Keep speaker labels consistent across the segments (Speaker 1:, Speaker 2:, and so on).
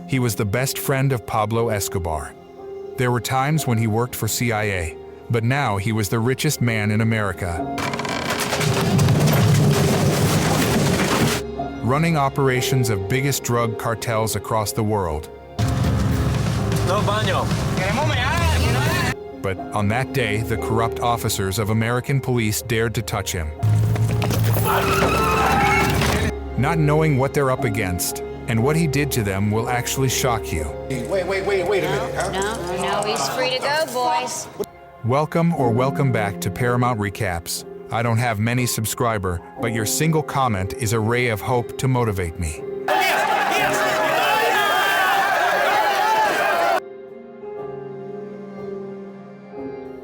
Speaker 1: He was the best friend of Pablo Escobar. There were times when he worked for CIA, but now he was the richest man in America, running operations of biggest drug cartels across the world.
Speaker 2: No baño.
Speaker 1: But on that day, the corrupt officers of American police dared to touch him, not knowing what they're up against. And what he did to them will actually shock you.
Speaker 3: Wait a minute, huh?
Speaker 4: No, he's free to go, boys.
Speaker 1: Welcome back to Paramount Recaps. I don't have many subscribers, but your single comment is a ray of hope to motivate me.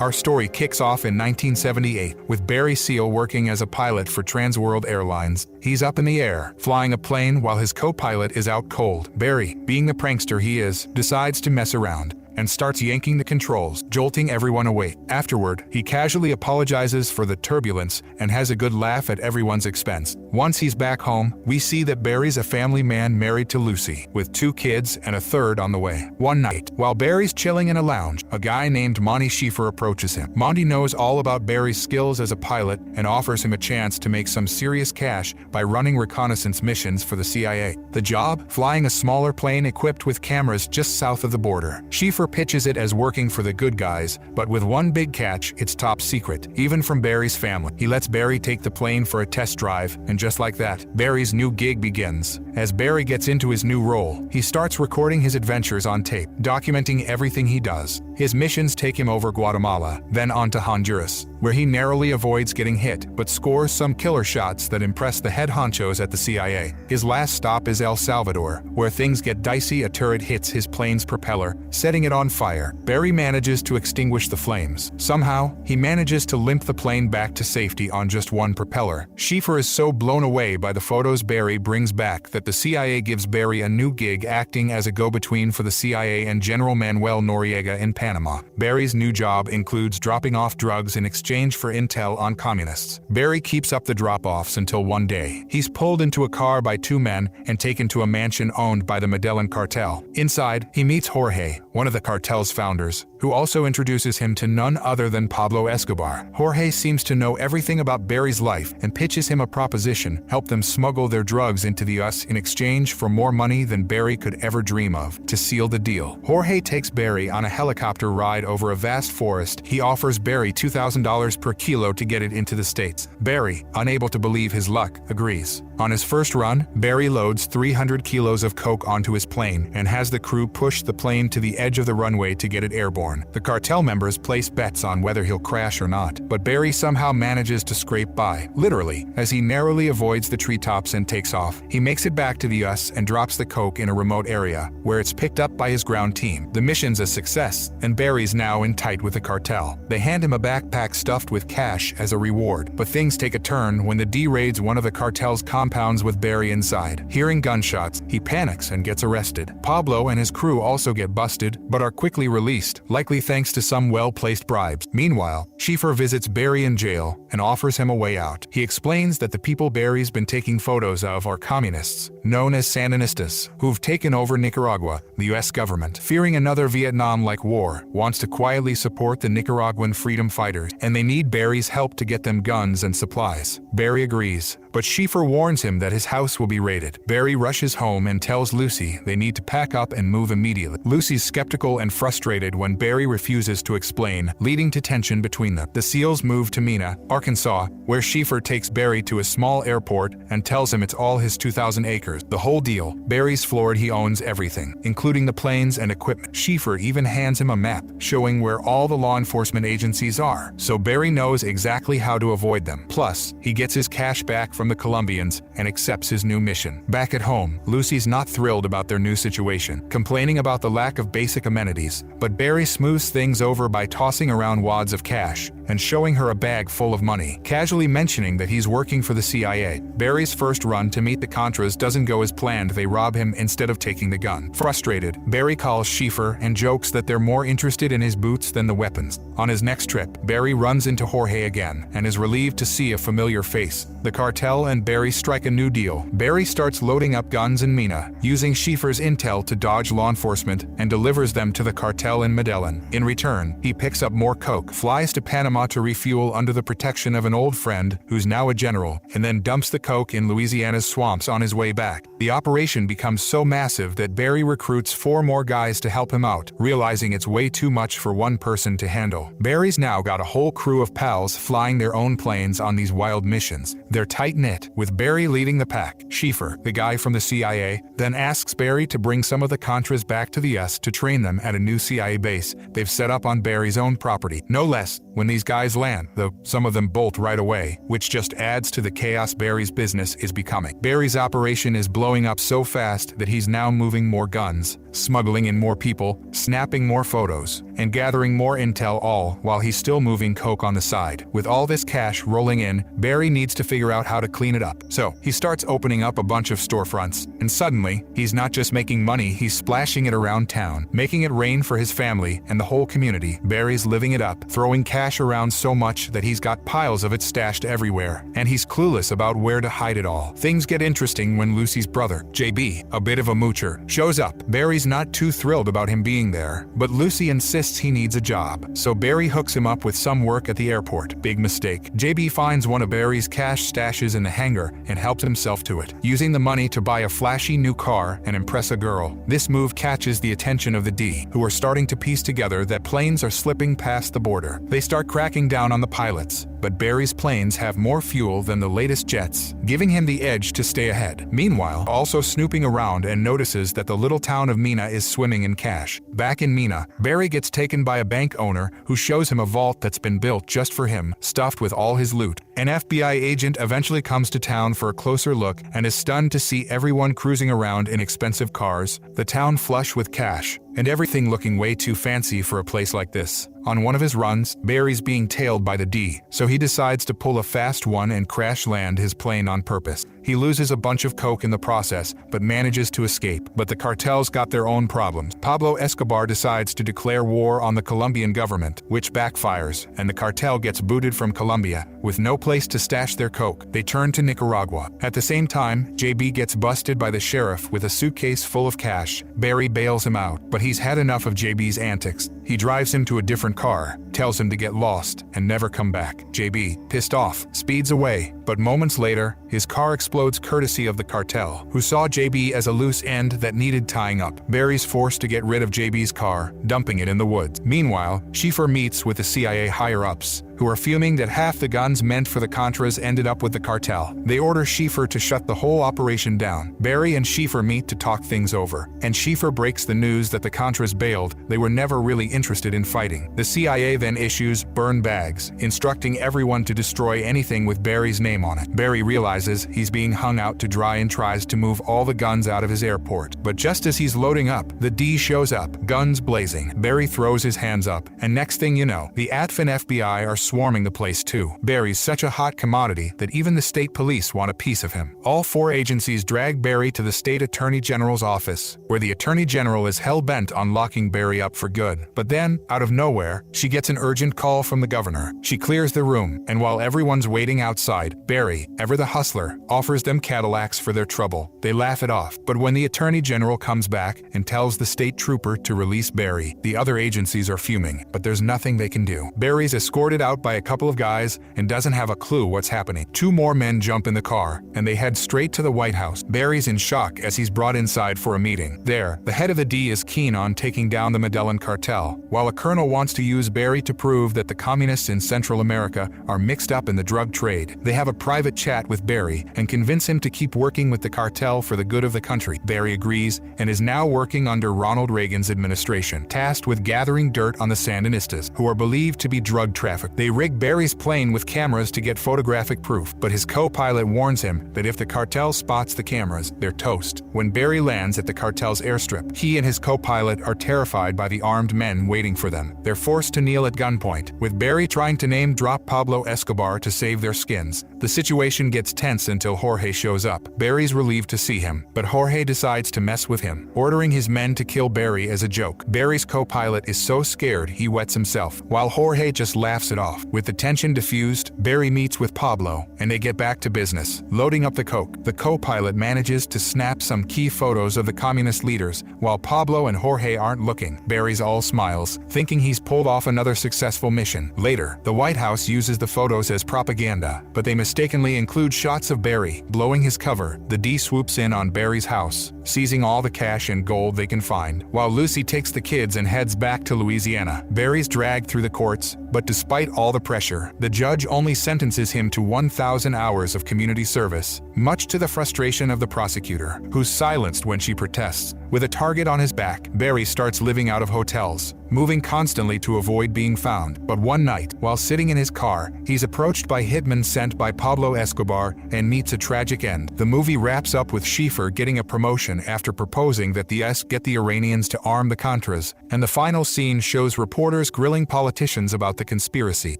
Speaker 1: Our story kicks off in 1978 with Barry Seal working as a pilot for Trans World Airlines. He's up in the air, flying a plane while his co-pilot is out cold. Barry, being the prankster he is, decides to mess around and starts yanking the controls, jolting everyone awake. Afterward, he casually apologizes for the turbulence and has a good laugh at everyone's expense. Once he's back home, we see that Barry's a family man married to Lucy, with 2 kids and a third on the way. One night, while Barry's chilling in a lounge, a guy named Monty Schieffer approaches him. Monty knows all about Barry's skills as a pilot and offers him a chance to make some serious cash by running reconnaissance missions for the CIA. The job? Flying a smaller plane equipped with cameras just south of the border. Schieffer pitches it as working for the good guys, but with one big catch: it's top secret, even from Barry's family. He lets Barry take the plane for a test drive, and just like that, Barry's new gig begins. As Barry gets into his new role, he starts recording his adventures on tape, documenting everything he does. His missions take him over Guatemala, then on to Honduras, where he narrowly avoids getting hit, but scores some killer shots that impress the head honchos at the CIA. His last stop is El Salvador, where things get dicey. A turret hits his plane's propeller, setting it on fire. Barry manages to extinguish the flames. Somehow, he manages to limp the plane back to safety on just one propeller. Schieffer is so blown away by the photos Barry brings back that the CIA gives Barry a new gig acting as a go-between for the CIA and General Manuel Noriega in Panama. Barry's new job includes dropping off drugs in exchange for intel on communists. Barry keeps up the drop-offs until one day, he's pulled into a car by 2 men and taken to a mansion owned by the Medellin cartel. Inside, he meets Jorge, one of the cartel's founders, who also introduces him to none other than Pablo Escobar. Jorge seems to know everything about Barry's life and pitches him a proposition: help them smuggle their drugs into the US in exchange for more money than Barry could ever dream of. To seal the deal, Jorge takes Barry on a helicopter ride over a vast forest. He offers Barry $2,000 per kilo to get it into the States. Barry, unable to believe his luck, agrees. On his first run, Barry loads 300 kilos of coke onto his plane and has the crew push the plane to the edge of the runway to get it airborne. The cartel members place bets on whether he'll crash or not, but Barry somehow manages to scrape by, literally, as he narrowly avoids the treetops and takes off. He makes it back to the US and drops the coke in a remote area, where it's picked up by his ground team. The mission's a success, and Barry's now in tight with the cartel. They hand him a backpack stuffed with cash as a reward, but things take a turn when the D raids one of the cartel's compounds with Barry inside. Hearing gunshots, he panics and gets arrested. Pablo and his crew also get busted, but are quickly released, likely thanks to some well-placed bribes. Meanwhile, Schieffer visits Barry in jail and offers him a way out. He explains that the people Barry's been taking photos of are communists, known as Sandinistas, who've taken over Nicaragua. The US government, fearing another Vietnam-like war, wants to quietly support the Nicaraguan freedom fighters, and they need Barry's help to get them guns and supplies. Barry agrees, but Schieffer warns him that his house will be raided. Barry rushes home and tells Lucy they need to pack up and move immediately. Lucy's skeptical and frustrated when Barry refuses to explain, leading to tension between them. The SEALs move to Mena, Arkansas, where Schieffer takes Barry to a small airport and tells him it's all his 2,000 acres. The whole deal. Barry's floored. He owns everything, including the planes and equipment. Schieffer even hands him a map showing where all the law enforcement agencies are, so Barry knows exactly how to avoid them. Plus, he gets his cash back from the Colombians and accepts his new mission. Back at home, Lucy's not thrilled about their new situation, complaining about the lack of basic amenities, but Barry smooths things over by tossing around wads of cash and showing her a bag full of money. money, casually mentioning that he's working for the CIA. Barry's first run to meet the Contras doesn't go as planned. They rob him instead of taking the gun. Frustrated, Barry calls Schieffer and jokes that they're more interested in his boots than the weapons. On his next trip, Barry runs into Jorge again and is relieved to see a familiar face. The cartel and Barry strike a new deal. Barry starts loading up guns in Mina, using Schieffer's intel to dodge law enforcement, and delivers them to the cartel in Medellin. In return, he picks up more coke, flies to Panama to refuel under the protection of an old friend who's now a general, and then dumps the coke in Louisiana's swamps on his way back. The operation becomes so massive that Barry recruits 4 more guys to help him out, realizing it's way too much for one person to handle. Barry's now got a whole crew of pals flying their own planes on these wild missions. They're tight-knit, with Barry leading the pack. Schieffer, the guy from the CIA, then asks Barry to bring some of the Contras back to the US to train them at a new CIA base they've set up on Barry's own property. No less, when these guys land, though some of them bolt right away, which just adds to the chaos Barry's business is becoming. Barry's operation is blowing up so fast that he's now moving more guns, smuggling in more people, snapping more photos, and gathering more intel, all while he's still moving coke on the side. With all this cash rolling in, Barry needs to figure out how to clean it up. So he starts opening up a bunch of storefronts, and suddenly, he's not just making money, he's splashing it around town, making it rain for his family and the whole community. Barry's living it up, throwing cash around so much that he's got piles of it stashed everywhere, and he's clueless about where to hide it all. Things get interesting when Lucy's brother, JB, a bit of a moocher, shows up. Barry's not too thrilled about him being there, but Lucy insists he needs a job, so Barry hooks him up with some work at the airport. Big mistake. JB finds one of Barry's cash stashes in the hangar and helps himself to it, using the money to buy a flashy new car and impress a girl. This move catches the attention of the D, who are starting to piece together that planes are slipping past the border. They start cracking down on the pilots, but Barry's planes have more fuel than the latest jets, giving him the edge to stay ahead. Meanwhile, also snooping around and notices that the little town of Mina is swimming in cash. Back in Mina, Barry gets taken by a bank owner who shows him a vault that's been built just for him, stuffed with all his loot. An FBI agent eventually comes to town for a closer look and is stunned to see everyone cruising around in expensive cars, the town flush with cash, and everything looking way too fancy for a place like this. On one of his runs, Barry's being tailed by the D, so he decides to pull a fast one and crash land his plane on purpose. He loses a bunch of coke in the process, but manages to escape. But the cartel's got their own problems. Pablo Escobar decides to declare war on the Colombian government, which backfires, and the cartel gets booted from Colombia. With no place to stash their coke, they turn to Nicaragua. At the same time, JB gets busted by the sheriff with a suitcase full of cash. Barry bails him out, but he's had enough of JB's antics. He drives him to a different car, tells him to get lost and never come back. JB, pissed off, speeds away, but moments later, his car explodes courtesy of the cartel, who saw JB as a loose end that needed tying up. Barry's forced to get rid of JB's car, dumping it in the woods. Meanwhile, Schieffer meets with the CIA higher-ups, who are fuming that half the guns meant for the Contras ended up with the cartel. They order Schieffer to shut the whole operation down. Barry and Schieffer meet to talk things over, and Schieffer breaks the news that the Contras bailed. They were never really interested in fighting. The CIA then issues burn bags, instructing everyone to destroy anything with Barry's name on it. Barry realizes he's being hung out to dry and tries to move all the guns out of his airport. But just as he's loading up, the D shows up, guns blazing. Barry throws his hands up, and next thing you know, the ATF and FBI are swarming the place too. Barry's such a hot commodity that even the state police want a piece of him. All 4 agencies drag Barry to the state attorney general's office, where the attorney general is hell-bent on locking Barry up for good. But then, out of nowhere, she gets an urgent call from the governor. She clears the room, and while everyone's waiting outside, Barry, ever the hustler, offers them Cadillacs for their trouble. They laugh it off, but when the attorney general comes back and tells the state trooper to release Barry, the other agencies are fuming, but there's nothing they can do. Barry's escorted out by a couple of guys and doesn't have a clue what's happening. 2 more men jump in the car, and they head straight to the White House. Barry's in shock as he's brought inside for a meeting. There, the head of the D is keen on taking down the Medellin cartel, while a colonel wants to use Barry to prove that the communists in Central America are mixed up in the drug trade. They have a private chat with Barry and convince him to keep working with the cartel for the good of the country. Barry agrees and is now working under Ronald Reagan's administration, tasked with gathering dirt on the Sandinistas, who are believed to be drug traffickers. They rig Barry's plane with cameras to get photographic proof, but his co-pilot warns him that if the cartel spots the cameras, they're toast. When Barry lands at the cartel's airstrip, he and his co-pilot are terrified by the armed men waiting for them. They're forced to kneel at gunpoint, with Barry trying to name-drop Pablo Escobar to save their skins. The situation gets tense until Jorge shows up. Barry's relieved to see him, but Jorge decides to mess with him, ordering his men to kill Barry as a joke. Barry's co-pilot is so scared he wets himself, while Jorge just laughs it off. With the tension diffused, Barry meets with Pablo, and they get back to business. Loading up the coke, the co-pilot manages to snap some key photos of the communist leaders, while Pablo and Jorge aren't looking. Barry's all smiles, thinking he's pulled off another successful mission. Later, the White House uses the photos as propaganda, but they mistakenly include shots of Barry blowing his cover. The D swoops in on Barry's house, seizing all the cash and gold they can find, while Lucy takes the kids and heads back to Louisiana. Barry's dragged through the courts, but despite all the pressure, the judge only sentences him to 1,000 hours of community service, much to the frustration of the prosecutor, who's silenced when she protests. With a target on his back, Barry starts living out of hotels, moving constantly to avoid being found. But one night, while sitting in his car, he's approached by hitmen sent by Pablo Escobar and meets a tragic end. The movie wraps up with Schiefer getting a promotion after proposing that the S get the Iranians to arm the Contras, and the final scene shows reporters grilling politicians about the conspiracy,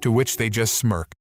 Speaker 1: to which they just smirk.